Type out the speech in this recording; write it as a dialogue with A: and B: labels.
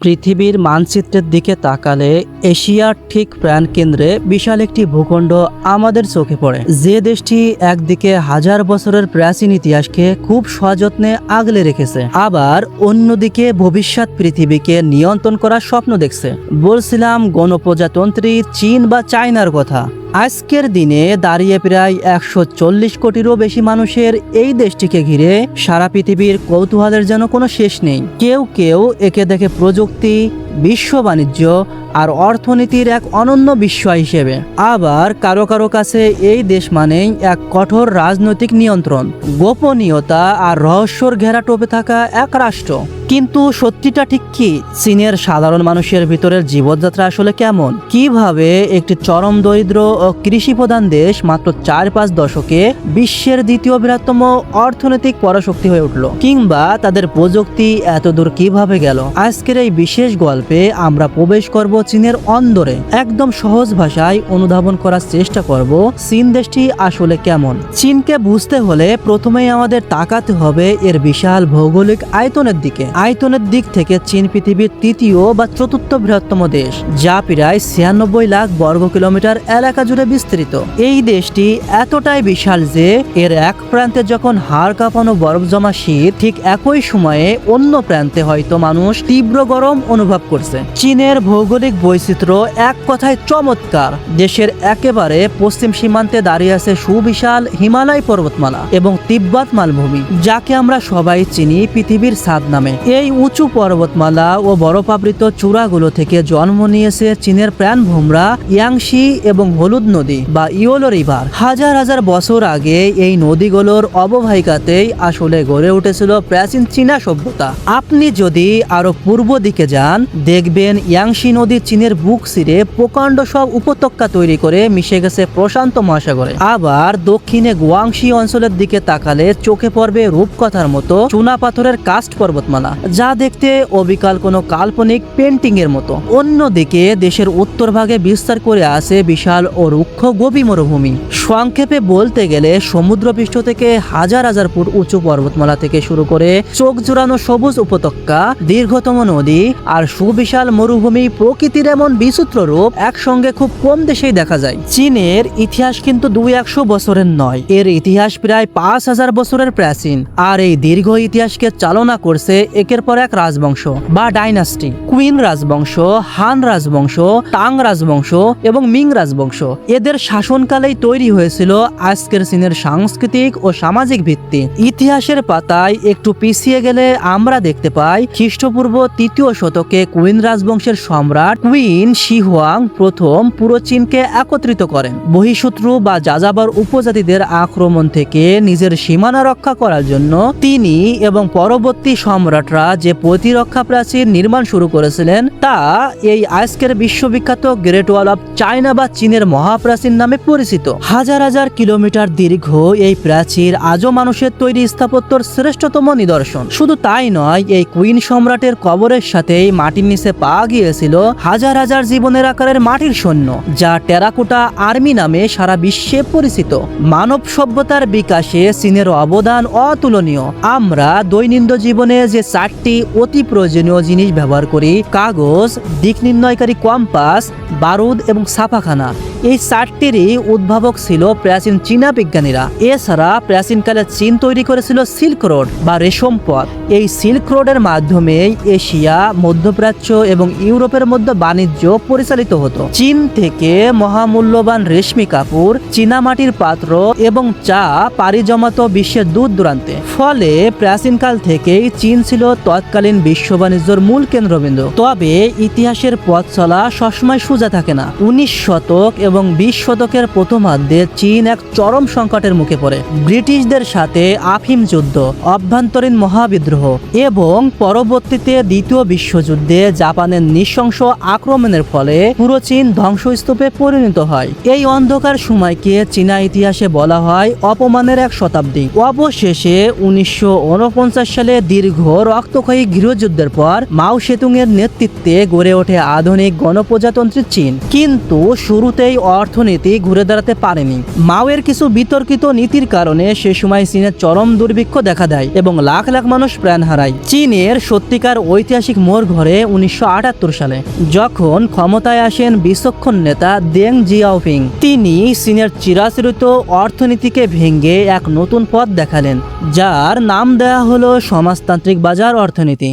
A: পৃথিবীর মানচিত্রের দিকে তাকালে এশিয়ার ঠিক প্রাণকেন্দ্রে বিশাল একটি ভূখণ্ড আমাদের চোখে পড়ে। যে দেশটি একদিকে হাজার বছরের প্রাচীন ইতিহাসকে খুব সযত্নে আগলে রেখেছে, আবার অন্যদিকে ভবিষ্যৎ পৃথিবীকে নিয়ন্ত্রণ করার স্বপ্ন দেখছে। বলছিলাম গণপ্রজাতন্ত্রী চীন বা চায়নার কথা। আজকের দিনে দাঁড়িয়ে প্রায় 140 কোটিরও বেশি মানুষের এই দেশটিকে ঘিরে সারা পৃথিবীর কৌতূহলের যেন কোনো শেষ নেই। কেউ কেউ একে দেখে প্রযুক্তি, বিশ্ব বাণিজ্য আর অর্থনীতির এক অনন্য বিস্ময় হিসেবে। আবার কারো কারো কাছে এই দেশ মানেই এক কঠোর রাজনৈতিক নিয়ন্ত্রণ, গোপনীয়তা আর রহস্যর ঘেরা টোপে থাকা এক রাষ্ট্র। কিন্তু সত্যিটা ঠিক কি? চীনের সাধারণ মানুষের ভিতরের জীবনযাত্রা আসলে কেমন? কিভাবে একটি চরম দরিদ্র ও কৃষি প্রধান দেশ মাত্র 4-5 দশকে বিশ্বের দ্বিতীয় বৃহত্তম অর্থনৈতিক পরাশক্তি হয়ে উঠল? কিংবা তাদের প্রযুক্তি এত দূর কিভাবে গেল? আজকের এই বিশেষ গল্পে আমরা প্রবেশ করব চীনের অন্দরে। একদম সহজ ভাষায় অনুধাবন করার চেষ্টা করব চীন দেশটি আসলে কেমন। চীনকে বুঝতে হলে প্রথমেই আমাদের তাকাতে হবে এর বিশাল ভৌগোলিক আয়তনের দিকে। আয়তনের দিক থেকে চীন পৃথিবীর তৃতীয় বা চতুর্থ বৃহত্তম দেশ, যা প্রায় 96 লাখ বর্গ কিলোমিটার এলাকা জুড়ে বিস্তৃত। এই দেশটি এতটাই বিশাল যে এর এক প্রান্তে যখন হাড় কাঁপানো বরফ জমা শীত, ঠিক একই সময়ে অন্য প্রান্তে হয়তো মানুষ তীব্র গরম অনুভব করছে। চীনের ভৌগোলিক বৈচিত্র্য এক কথায় চমৎকার। দেশের একেবারে পশ্চিম সীমান্তে দাঁড়িয়ে আছে সুবিশাল হিমালয় পর্বতমালা এবং তিব্বত মালভূমি, যাকে আমরা সবাই চিনি পৃথিবীর ছাদ নামে। এই উঁচু পর্বতমালা ও বরফাবৃত চূড়াগুলো থেকে জন্ম নিয়েছে চীনের প্রাণভোমরা ইয়াংশি এবং হলুদ নদী বা ইয়োলো রিভার। হাজার হাজার বছর আগে এই নদীগুলোর অববাহিকাতেই আসলে গড়ে উঠেছিল প্রাচীন চীনা সভ্যতা। আপনি যদি আরো পূর্ব দিকে যান, দেখবেন ইয়াংশি নদী চীনের বুক চিরে প্রকাণ্ড সব উপত্যকা তৈরি করে মিশে গেছে প্রশান্ত মহাসাগরে। আবার দক্ষিণে গুয়াংশি অঞ্চলের দিকে তাকালে চোখে পড়বে রূপকথার মতো চুনা পাথরের কাস্ট পর্বতমালা, যা দেখতে অবিকাল কোনো কাল্পনিক পেন্টিং এর মতো। অন্যদিকে দেশের উত্তর ভাগে বিস্তার করে আছে বিশাল ও রুক্ষ গোবি মরুভূমি। সংক্ষেপে বলতে গেলে সমুদ্রপৃষ্ঠ থেকে হাজার হাজার ফুট উঁচু পর্বতমালা থেকে শুরু করে চোখ জোড়ানো সবুজ উপত্যকা, দীর্ঘতম নদী আর সুবিশাল মরুভূমি, প্রকৃতির এমন বিচিত্র রূপ একসঙ্গে খুব কম দেশেই দেখা যায়। চীনের ইতিহাস কিন্তু 200 বছরের নয়, এর ইতিহাস প্রায় 5000 বছরের প্রাচীন। আর এই দীর্ঘ ইতিহাসকে চালনা করছে একের পর এক রাজবংশ বা ডাইনাস্টি। কুইন রাজবংশ, হান রাজবংশ, টাং রাজবংশ এবং মিং রাজবংশ। এদের শাসনকালেই তৈরি হয়েছিল আজকের চীনের সাংস্কৃতিক ও সামাজিক ভিত্তি। ইতিহাসের পাতায় একটু পিছিয়ে গেলে আমরা দেখতে পাই খ্রিস্টপূর্ব 3য় শতকে কুইন রাজবংশের সম্রাট কুইন শি হুয়াং প্রথম পুরো চীনকে একত্রিত করেন। বহিঃশত্রু বা যাযাবর উপজাতিদের আক্রমণ থেকে নিজের সীমানা রক্ষা করার জন্য তিনি এবং পরবর্তী সম্রাটরা যে প্রতিরক্ষা প্রাচীর নির্মাণ শুরু করেছিলেন, তা এই আজকের বিশ্ববিখ্যাত গ্রেট ওয়াল অফ চায়না বা চীনের মহাপ্রাচীর নামে পরিচিত। হাজার হাজার কিলোমিটার দীর্ঘ এই প্রাচীর আজও মানুষের তৈরি স্থাপত্যের শ্রেষ্ঠতম নিদর্শন। শুধু তাই নয়, এই কুইন সম্রাটের কবরের সাথেই মাটির নিচে পাওয়া গিয়েছিল হাজার হাজার জীবনের আকারের মাটির সৈন্য, যা টেরাকোটা আর্মি নামে সারা বিশ্বে পরিচিত। মানব সভ্যতার বিকাশে চীনের অবদান অতুলনীয়। আমরা দৈনন্দিন জীবনে যে 4টি অতি প্রয়োজনীয় জিনিস ব্যবহার করি, কাগজ, দিক নির্ণয়কারী কম্পাস, বারুদ এবং ছাপাখানা, এই 4টিরই উদ্ভাবক ছিল প্রাচীন চীনা বিজ্ঞানীরা। এছাড়া প্রাচীনকালে চীন তৈরি করেছিল সিল্ক রোড বা রেশম পথ। এই সিল্ক রোডের মাধ্যমেই এশিয়া, মধ্যপ্রাচ্য এবং ইউরোপের মধ্যে বাণিজ্য পরিচালিত হতো। চীন থেকে মহামূল্যবান রেশমি কাপড়, চীনামাটির পাত্র এবং চা পাড়ি জমাতো বিশ্বের দূর দূরান্তে। ফলে প্রাচীনকাল থেকেই চীন ছিল তৎকালীন বিশ্ব বাণিজ্যের মূল কেন্দ্রবিন্দু। তবে ইতিহাসের পথ চলা সবসময় সোজা থাকে না। 19 শতক এবং 20 শতকের প্রথমার্ধে চীন এক চরম সংকটের মুখে পড়ে। ব্রিটিশদের সাথে আফিম যুদ্ধ, অভ্যন্তরীণ মহাবিদ্রোহ এবং পরবর্তীতে দ্বিতীয় বিশ্বযুদ্ধে জাপানের নৃশংস আক্রমণের ফলে পুরো চীন ধ্বংসস্তূপে পরিণত হয়। এই অন্ধকার সময়কে চীনা ইতিহাসে বলা হয় অপমানের এক শতাব্দী। অবশেষে 1949 সালে দীর্ঘ রক্তক্ষয়ী গৃহযুদ্ধের পর মাও সেতুং এর নেতৃত্বে গড়ে ওঠে আধুনিক গণপ্রজাতন্ত্রী চীন। কিন্তু শুরুতেই অর্থনীতি ঘুরে দাঁড়াতে পারেনি। মাওয়ের কিছু বিতর্কিত নীতির কারণে সে সময় চীনের চরম দুর্ভিক্ষ দেখা দেয় এবং লাখ লাখ মানুষ প্রাণ হারায়। চীনের সত্যিকার ঐতিহাসিক মোড় ঘরে 1978 সালে, যখন ক্ষমতায় আসেন বিচক্ষণ নেতা দেং জিয়াওপিং। তিনি চীনের চিরাচরিত অর্থনীতিকে ভেঙে এক নতুন পথ দেখালেন, যার নাম দেয়া হলো সমাজতান্ত্রিক বাজার অর্থনীতি।